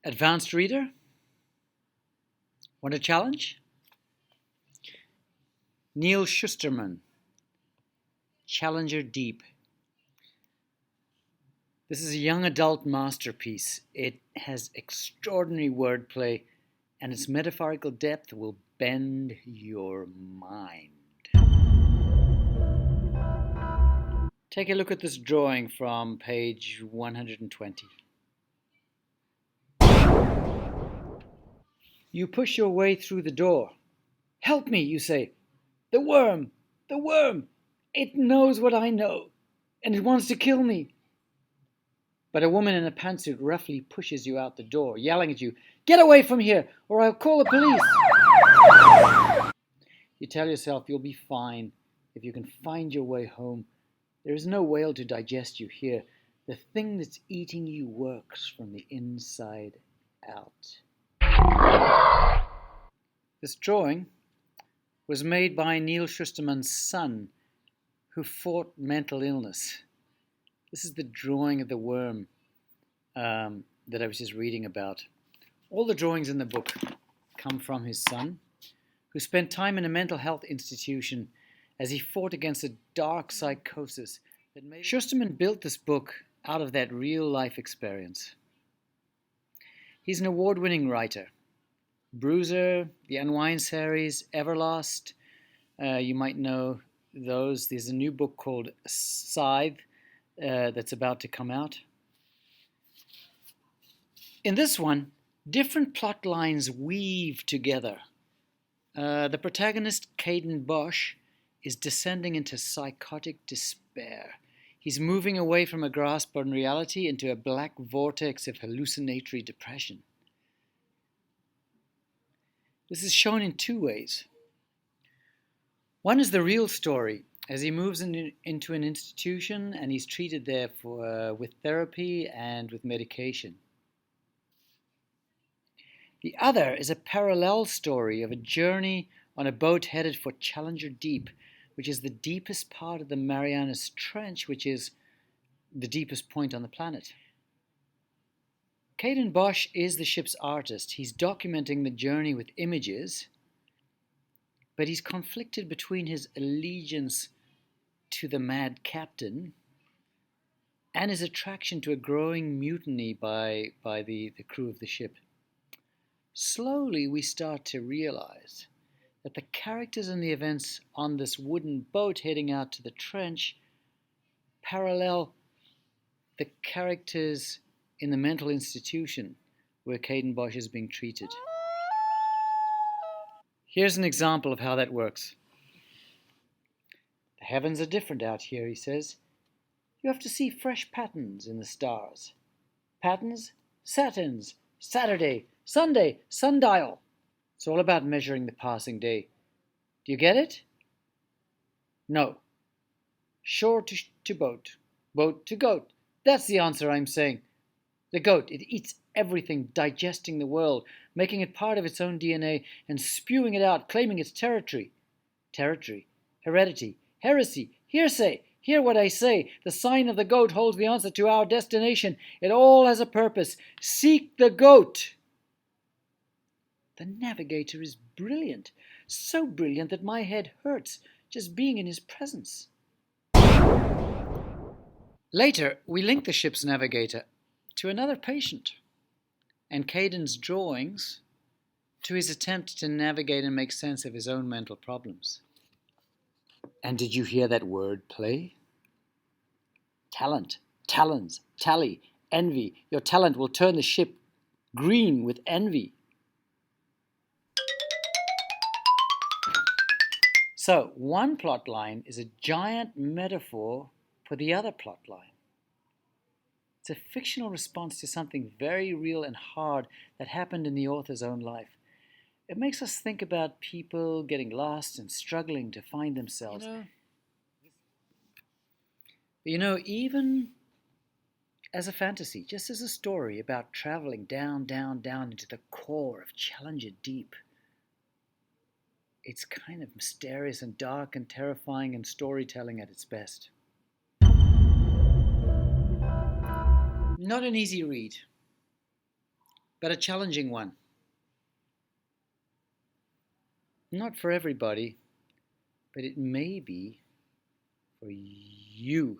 Advanced reader? Want a challenge? Neal Shusterman, Challenger Deep. This is a young adult masterpiece. It has extraordinary wordplay, and its metaphorical depth will bend your mind. Take a look at this drawing from page 120. You push your way through the door. Help me, you say. The worm! The worm! It knows what I know, and it wants to kill me. But a woman in a pantsuit roughly pushes you out the door, yelling at you, Get away from here, or I'll call the police! You tell yourself you'll be fine if you can find your way home. There is no whale to digest you here. The thing that's eating you works from the inside out. This drawing was made by Neal Shusterman's son, who fought mental illness. This is the drawing of the worm that I was just reading about. All the drawings in the book come from his son, who spent time in a mental health institution as he fought against a dark psychosis that made Shusterman built this book out of that real-life experience. He's an award-winning writer. Bruiser, the Unwind series, Everlast, you might know those. There's a new book called Scythe that's about to come out. In this one, different plot lines weave together. The protagonist, Caden Bosch, is descending into psychotic despair. He's moving away from a grasp on reality into a black vortex of hallucinatory depression. This is shown in two ways. One is the real story, as he moves into an institution and he's treated there with therapy and with medication. The other is a parallel story of a journey on a boat headed for Challenger Deep, which is the deepest part of the Marianas Trench, which is the deepest point on the planet. Caden Bosch is the ship's artist. He's documenting the journey with images, but he's conflicted between his allegiance to the mad captain and his attraction to a growing mutiny by the crew of the ship. Slowly, we start to realize that the characters and the events on this wooden boat heading out to the trench parallel the characters in the mental institution where Caden Bosch is being treated. Here's an example of how that works. The heavens are different out here, he says. You have to see fresh patterns in the stars. Patterns, Saturns, Saturday, Sunday, sundial. It's all about measuring the passing day. Do you get it? No. Shore to boat, boat to goat. That's the answer I'm saying. The goat, it eats everything, digesting the world, making it part of its own DNA and spewing it out, claiming its territory. Territory, heredity, heresy, hearsay. Hear what I say. The sign of the goat holds the answer to our destination. It all has a purpose. Seek the goat. The navigator is brilliant, so brilliant that my head hurts just being in his presence. Later, we link the ship's navigator to another patient, and Caden's drawings to his attempt to navigate and make sense of his own mental problems. And did you hear that word play? Talent, talons, tally, envy. Your talent will turn the ship green with envy. So, one plot line is a giant metaphor for the other plot line. It's a fictional response to something very real and hard that happened in the author's own life. It makes us think about people getting lost and struggling to find themselves. Even as a fantasy, just as a story about traveling down, down, down into the core of Challenger Deep, it's kind of mysterious and dark and terrifying and storytelling at its best. Not an easy read, but a challenging one. Not for everybody, but it may be for you.